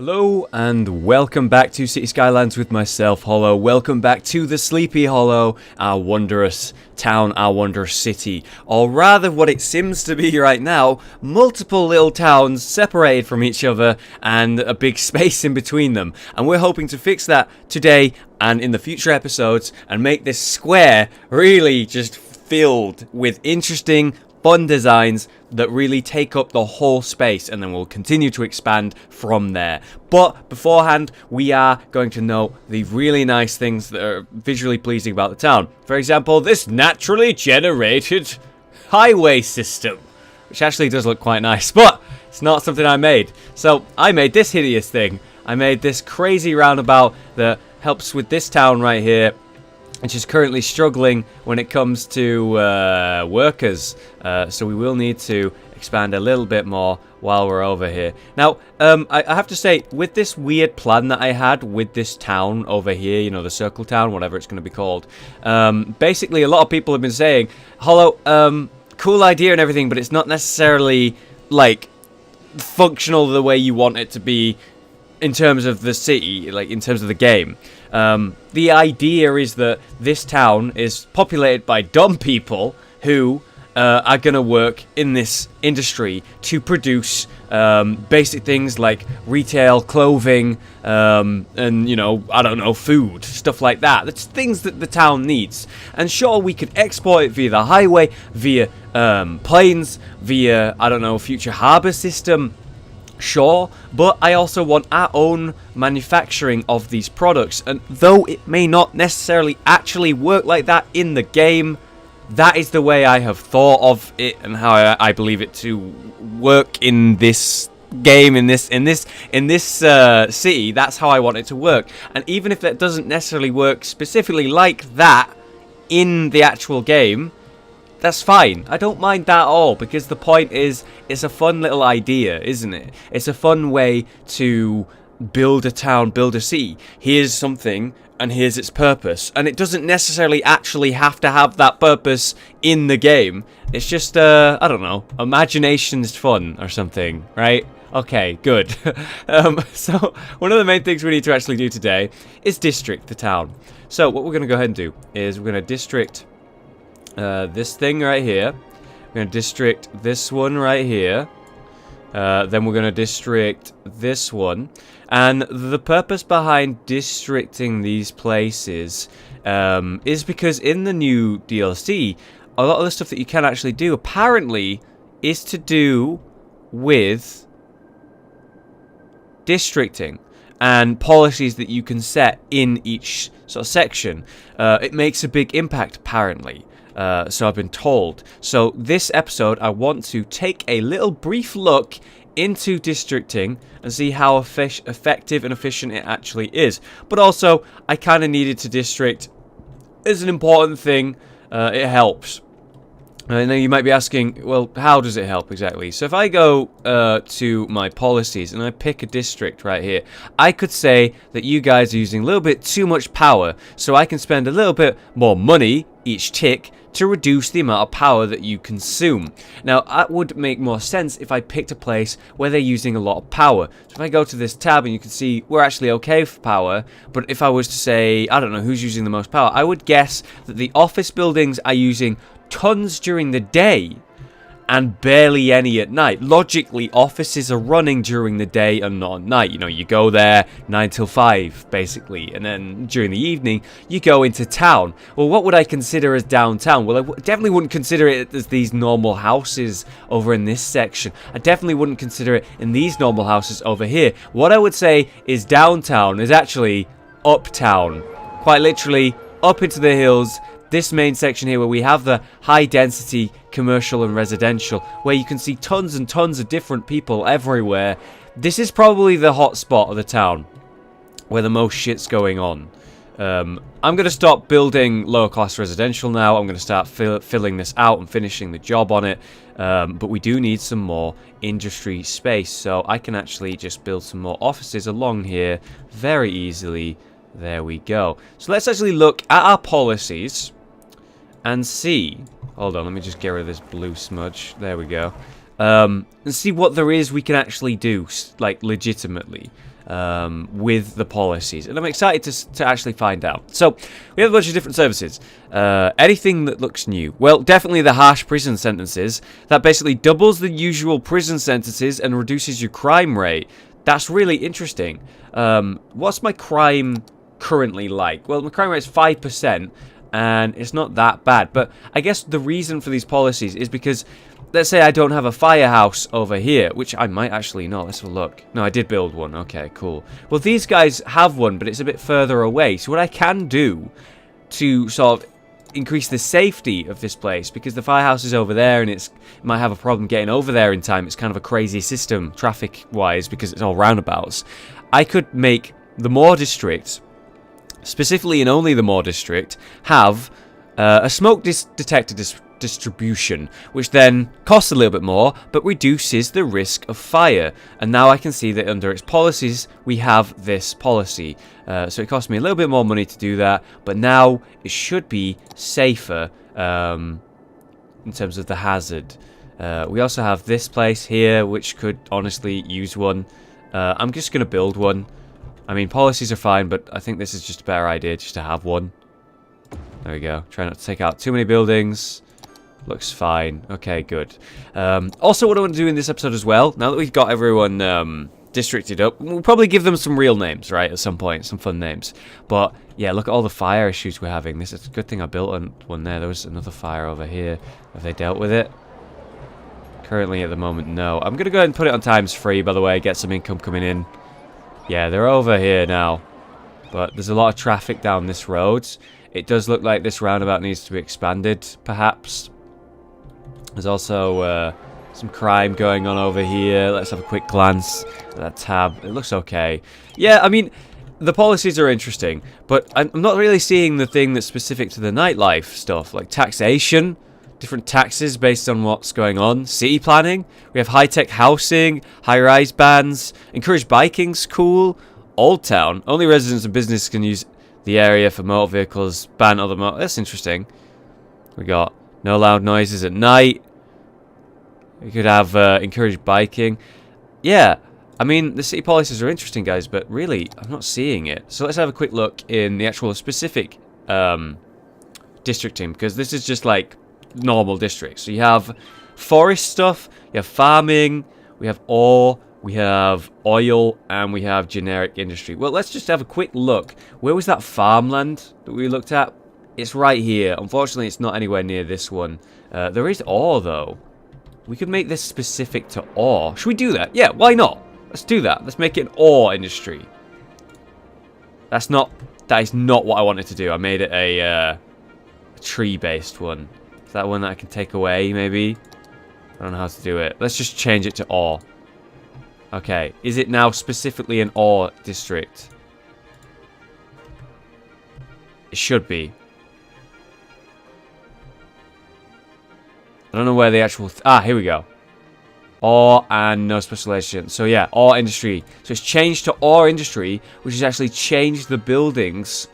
Hello and welcome back to City Skylines with myself, Hollow. Welcome back to the Sleepy Hollow, our wondrous town, our wondrous city. Or rather what it seems to be right now, multiple little towns separated from each other and a big space in between them. And we're hoping to fix that today and in the future episodes and make this square really just filled with interesting, fun designs that really take up the whole space, and then we'll continue to expand from there. But beforehand, we are going to know the really nice things that are visually pleasing about the town. For example, this naturally generated highway system, which actually does look quite nice, but it's not something I made. So I made this hideous thing. I made this crazy roundabout that helps with this town right here, which is currently struggling when it comes to workers. So we will need to expand a little bit more while we're over here. Now, I have to say, with this weird plan that I had with this town over here, you know, the circle town, whatever it's going to be called, basically a lot of people have been saying, Hollow, cool idea and everything, but it's not necessarily, like, functional the way you want it to be in terms of the city, like in terms of the game. The idea is that this town is populated by dumb people who are going to work in this industry to produce basic things like retail, clothing, and, you know, I don't know, food, stuff like that. That's things that the town needs. And sure, we could export it via the highway, via planes, via, I don't know, future harbour system. Sure, but I also want our own manufacturing of these products, and though it may not necessarily actually work like that in the game, that is the way I have thought of it and how I believe it to work in this game, in this city. That's how I want it to work. And even if that doesn't necessarily work specifically like that in the actual game, that's fine. I don't mind that at all, because the point is, it's a fun little idea, isn't it? It's a fun way to build a town, build a city. Here's something, and here's its purpose. And it doesn't necessarily actually have to have that purpose in the game. It's just, I don't know, imagination's fun or something, right? Okay, good. So, one of the main things we need to actually do today is district the town. So, what we're going to go ahead and do is we're going to district this thing right here. We're going to district this one right here. Then we're going to district this one. And the purpose behind districting these places is because in the new DLC, a lot of the stuff that you can actually do apparently is to do with districting and policies that you can set in each sort of section. It makes a big impact apparently. So I've been told. So this episode, I want to take a little brief look into districting and see how effective and efficient it actually is. But also, I kind of needed to district. It's an important thing. It helps. I know you might be asking, well, how does it help exactly? So if I go to my policies and I pick a district right here, I could say that you guys are using a little bit too much power, so I can spend a little bit more money each tick to reduce the amount of power that you consume. Now, that would make more sense if I picked a place where they're using a lot of power. So if I go to this tab and you can see we're actually okay for power, but if I was to say, I don't know who's using the most power, I would guess that the office buildings are using tons during the day and barely any at night. Logically, offices are running during the day and not at night. You know, you go there 9 till 5, basically, and then during the evening, you go into town. Well, what would I consider as downtown? Well, I definitely wouldn't consider it as these normal houses over in this section. I definitely wouldn't consider it in these normal houses over here. What I would say is downtown is actually uptown. Quite literally, up into the hills. This main section here where we have the high density commercial and residential, where you can see tons and tons of different people everywhere. This is probably the hot spot of the town where the most shit's going on. I'm going to stop building lower class residential now. I'm going to start filling this out and finishing the job on it. But we do need some more industry space, so I can actually just build some more offices along here very easily. There we go. So let's actually look at our policies and see. Hold on, let me just get rid of this blue smudge. There we go. And see what there is we can actually do, like, legitimately. with the policies, and I'm excited to actually find out. So we have a bunch of different services. Anything that looks new? Well, definitely the harsh prison sentences. That basically doubles the usual prison sentences and reduces your crime rate. That's really interesting. What's my crime currently like? Well, my crime rate is 5%, and it's not that bad. But I guess the reason for these policies is because, let's say I don't have a firehouse over here, which I might actually not. Let's have a look. No, I did build one. Okay, cool. Well, these guys have one, but it's a bit further away. So what I can do to sort of increase the safety of this place, because the firehouse is over there and it might have a problem getting over there in time. It's kind of a crazy system traffic-wise because it's all roundabouts. I could make the Moor District, specifically and only the Moor District, have a smoke detector distribution, which then costs a little bit more but reduces the risk of fire. And now I can see that under its policies we have this policy, so it cost me a little bit more money to do that, but now it should be safer in terms of the hazard. We also have this place here which could honestly use one. I'm just gonna build one. I mean, policies are fine, but I think this is just a better idea just to have one. There we go. Try not to take out too many buildings. Looks fine. Okay, good. Also, what I want to do in this episode as well, now that we've got everyone districted up, we'll probably give them some real names, right, at some point, some fun names. But, yeah, look at all the fire issues we're having. This is a good thing I built one there. There was another fire over here. Have they dealt with it? Currently, at the moment, no. I'm going to go ahead and put it on ×3, by the way, get some income coming in. Yeah, they're over here now. But there's a lot of traffic down this road. It does look like this roundabout needs to be expanded, perhaps. There's also some crime going on over here. Let's have a quick glance at that tab. It looks okay. Yeah, I mean, the policies are interesting, but I'm not really seeing the thing that's specific to the nightlife stuff, like taxation, different taxes based on what's going on, city planning. We have high-tech housing, high-rise bans, encourage biking's cool, Old Town. Only residents and business can use the area for motor vehicles, ban other motor. That's interesting. We got no loud noises at night. We could have encourage biking. Yeah, I mean, the city policies are interesting, guys, but really, I'm not seeing it. So let's have a quick look in the actual specific districting, because this is just like normal districts. So you have forest stuff, you have farming, we have ore, we have oil, and we have generic industry. Well, let's just have a quick look. Where was that farmland that we looked at? It's right here. Unfortunately, it's not anywhere near this one. There is ore, though. We could make this specific to ore. Should we do that? Yeah, why not? Let's do that. Let's make it an ore industry. That is not what I wanted to do. I made it a tree-based one. Is that one that I can take away, maybe? I don't know how to do it. Let's just change it to ore. Okay. Is it now specifically an ore district? It should be. I don't know where the actual... here we go. Ore and no specialization. So yeah, ore industry. So it's changed to ore industry, which has actually changed the buildings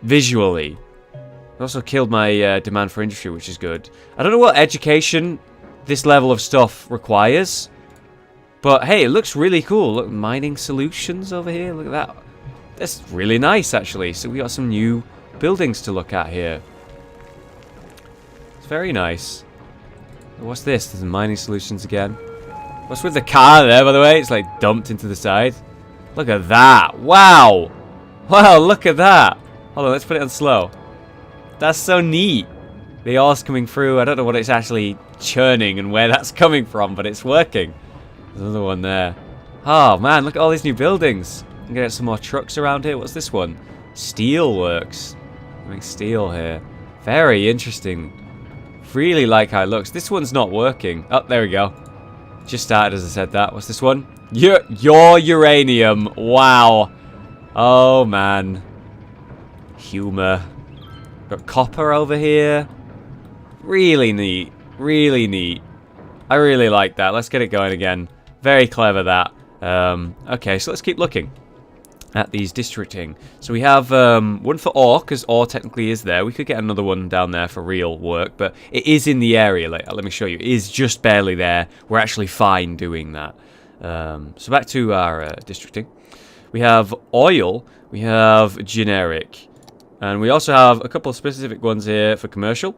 visually. It also killed my demand for industry, which is good. I don't know what education this level of stuff requires. But hey, it looks really cool. Look, mining solutions over here. Look at that. That's really nice, actually. So we got some new buildings to look at here. It's very nice. What's this? There's mining solutions again. What's with the car there, by the way? It's like dumped into the side. Look at that. Wow. Wow, look at that. Hold on, let's put it on slow. That's so neat. The ore's coming through. I don't know what it's actually churning and where that's coming from, but it's working. There's another one there. Oh, man, look at all these new buildings. I'm gonna get some more trucks around here. What's this one? Steel works. Make steel here. Very interesting. Really like how it looks. This one's not working. Oh, there we go. Just started as I said that. What's this one? Your uranium. Wow. Oh, man. Humor. Got copper over here. Really neat. Really neat. I really like that. Let's get it going again. Very clever, that. Okay, so let's keep looking at these districting. So we have one for ore, because ore technically is there. We could get another one down there for real work, but it is in the area. Let me show you. It is just barely there. We're actually fine doing that. So back to our districting. We have oil, we have generic, and we also have a couple of specific ones here for commercial.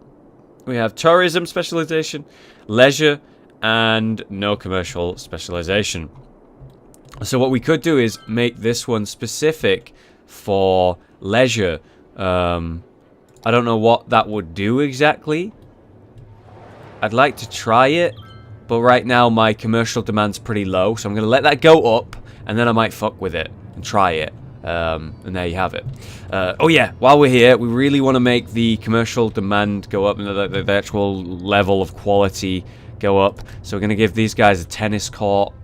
We have tourism specialization, leisure, and no commercial specialization. So what we could do is make this one specific for leisure. I don't know what that would do exactly. I'd like to try it, but right now my commercial demand's pretty low, so I'm going to let that go up, and then I might fuck with it and try it. And there you have it. Oh yeah, while we're here, we really want to make the commercial demand go up, and the actual level of quality go up. So we're going to give these guys a tennis court,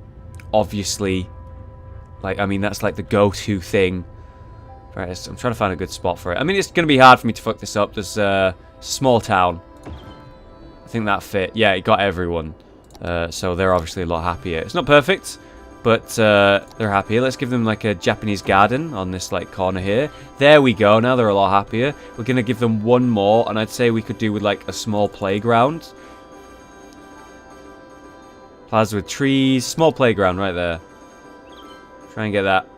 obviously. Like, I mean, that's like the go-to thing. Right, I'm trying to find a good spot for it. I mean, it's going to be hard for me to fuck this up. There's a small town. I think that fit. Yeah, it got everyone. So they're obviously a lot happier. It's not perfect, but they're happier. Let's give them like a Japanese garden on this like corner here. There we go. Now they're a lot happier. We're going to give them one more, and I'd say we could do with like a small playground. Plaza with trees. Small playground right there. Try and get that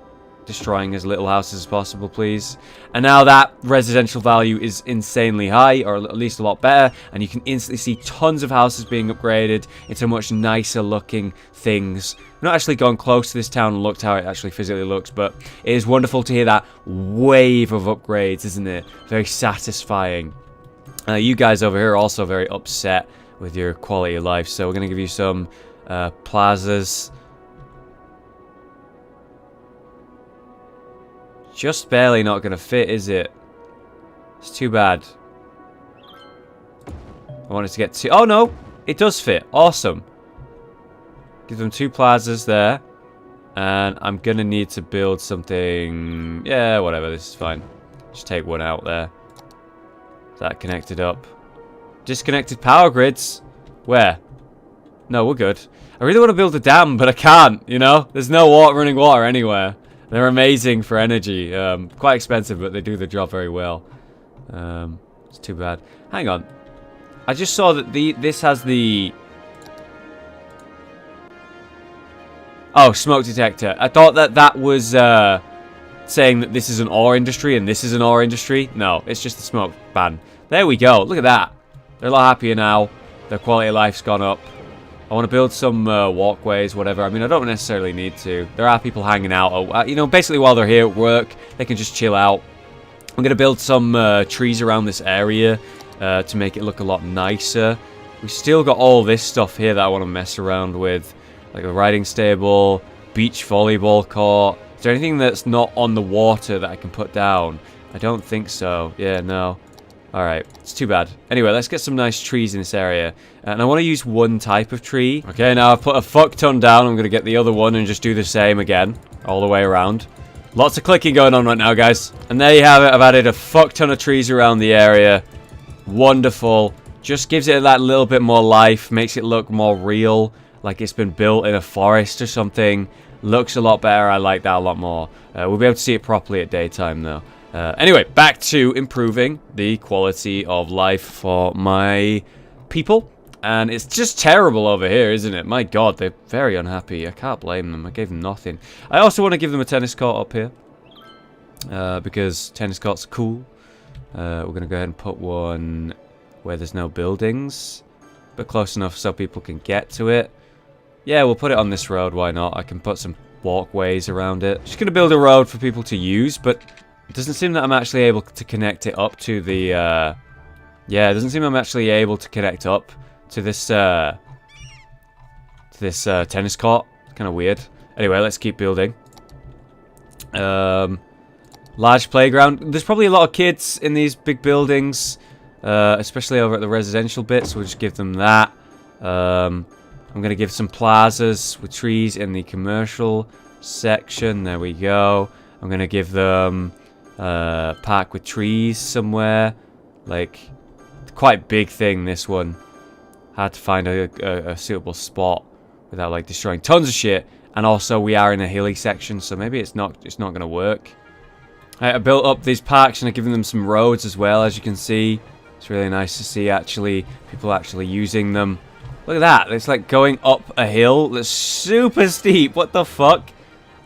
destroying as little houses as possible, please. And now that residential value is insanely high, or at least a lot better, and you can instantly see tons of houses being upgraded into much nicer looking things. I've not actually gone close to this town and looked how it actually physically looks, but it is wonderful to hear that wave of upgrades, isn't it? Very satisfying. You guys over here are also very upset with your quality of life, so we're going to give you some plazas. Just barely not going to fit, is it? It's too bad. I wanted to get two. Oh, no. It does fit. Awesome. Give them 2 plazas there. And I'm going to need to build something. Yeah, whatever. This is fine. Just take one out there. Is that connected up? Disconnected power grids? Where? No, we're good. I really want to build a dam, but I can't, you know? There's no running water anywhere. They're amazing for energy. Quite expensive, but they do the job very well. It's too bad. Hang on. I just saw that this has the... Oh, smoke detector. I thought that was saying that this is an ore industry and this is an ore industry. No, it's just the smoke ban. There we go. Look at that. They're a lot happier now. Their quality of life's gone up. I want to build some walkways, whatever. I mean, I don't necessarily need to. There are people hanging out. You know, basically while they're here at work, they can just chill out. I'm going to build some trees around this area to make it look a lot nicer. We've still got all this stuff here that I want to mess around with. Like a riding stable, beach volleyball court. Is there anything that's not on the water that I can put down? I don't think so. Yeah, no. Alright, it's too bad. Anyway, let's get some nice trees in this area. And I want to use one type of tree. Okay, now I've put a fuck ton down. I'm going to get the other one and just do the same again. All the way around. Lots of clicking going on right now, guys. And there you have it. I've added a fuck ton of trees around the area. Wonderful. Just gives it that little bit more life. Makes it look more real. Like it's been built in a forest or something. Looks a lot better. I like that a lot more. We'll be able to see it properly at daytime, though. Anyway, back to improving the quality of life for my people. And it's just terrible over here, isn't it? My god, they're very unhappy. I can't blame them. I gave them nothing. I also want to give them a tennis court up here. Because tennis courts are cool. We're going to go ahead and put one where there's no buildings. But close enough so people can get to it. Yeah, we'll put it on this road. Why not? I can put some walkways around it. Just going to build a road for people to use, but... It doesn't seem that I'm actually able to connect it up to the, yeah, it doesn't seem I'm actually able to connect up to this, tennis court. Kind of weird. Anyway, let's keep building. Large playground. There's probably a lot of kids in these big buildings, especially over at the residential bit, so we'll just give them that. I'm going to give some plazas with trees in the commercial section. There we go. I'm going to give them... park with trees somewhere. Like, quite big thing, this one. Had to find a suitable spot without, like, destroying tons of shit. And also, we are in a hilly section, so maybe it's not going to work. I built up these parks and I've given them some roads as well, as you can see. It's really nice to see, actually, people actually using them. Look at that. It's like going up a hill that's super steep. What the fuck?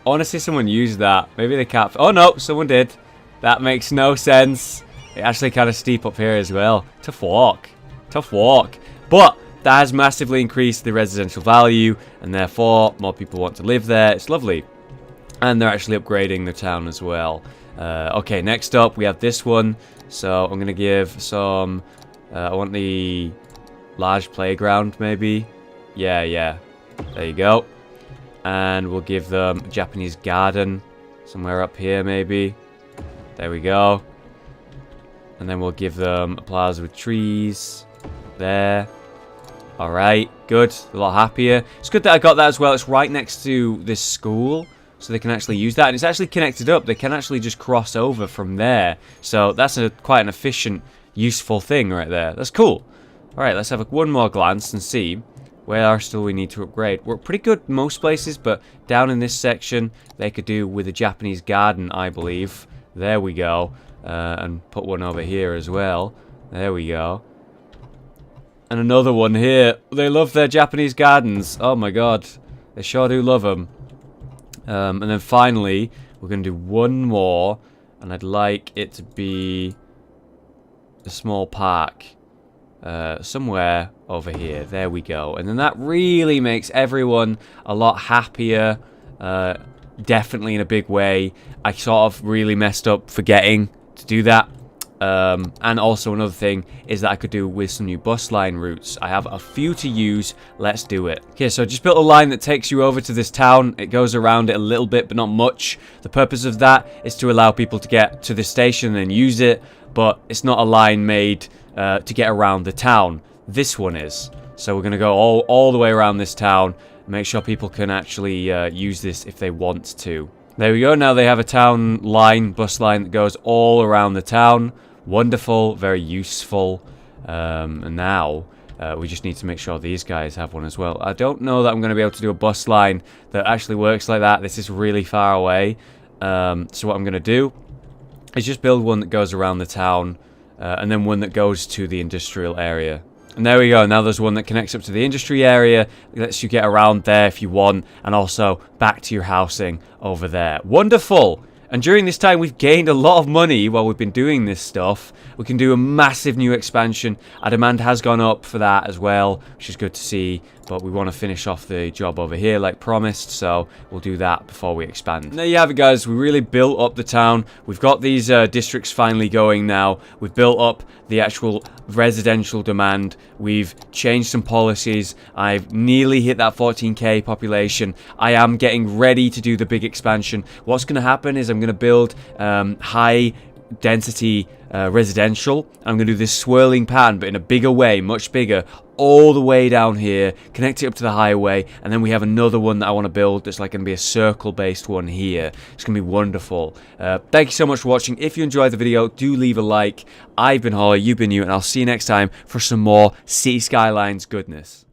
Honestly, someone used that. Maybe they can't. Oh, no. Someone did. That makes no sense. It actually kind of steep up here as well. Tough walk. Tough walk. But that has massively increased the residential value, and therefore more people want to live there. It's lovely. And they're actually upgrading the town as well. Okay, next up we have this one. So I'm going to give some... I want the large playground, maybe. Yeah. There you go. And we'll give them a Japanese garden. Somewhere up here, maybe. There we go. And then we'll give them a plaza with trees. There. Alright, good. A lot happier. It's good that I got that as well. It's right next to this school. So they can actually use that. And it's actually connected up. They can actually just cross over from there. So that's quite an efficient, useful thing right there. That's cool. Alright, let's have one more glance and see where still we need to upgrade. We're pretty good most places, but down in this section, they could do with a Japanese garden, I believe. There we go. And put one over here as well. There we go. And another one here. They love their Japanese gardens. Oh my god. They sure do love them. And then finally, we're going to do one more. And I'd like it to be a small park. Somewhere over here. There we go. And then that really makes everyone a lot happier. Definitely in a big way. I sort of really messed up forgetting to do that. And also another thing is that I could do with some new bus line routes. I have a few to use. Let's do it. Okay, so I just built a line that takes you over to this town. It goes around it a little bit, but not much. The purpose of that is to allow people to get to this station and use it, but it's not a line made to get around the town. This one is. So we're going to go all the way around this town, make sure people can actually use this if they want to. There we go. Now they have a town line, bus line that goes all around the town. Wonderful, very useful. And now we just need to make sure these guys have one as well. I don't know that I'm going to be able to do a bus line that actually works like that. This is really far away. So what I'm going to do is just build one that goes around the town and then one that goes to the industrial area. And there we go. Now there's one that connects up to the industry area. It lets you get around there if you want. And also back to your housing over there. Wonderful. And during this time, we've gained a lot of money while we've been doing this stuff. We can do a massive new expansion. Our demand has gone up for that as well, which is good to see. But we want to finish off the job over here like promised. So we'll do that before we expand. And there you have it, guys. We really built up the town. We've got these districts finally going now. We've built up the actual residential demand. We've changed some policies. I've nearly hit that 14k population. I am getting ready to do the big expansion. What's going to happen is I'm going to build high density residential. I'm going to do this swirling pattern, but in a bigger way, much bigger, all the way down here, connect it up to the highway, and then we have another one that I want to build that's like going to be a circle-based one here. It's going to be wonderful. Thank you so much for watching. If you enjoyed the video, do leave a like. I've been Hollow, you've been you, and I'll see you next time for some more City Skylines goodness.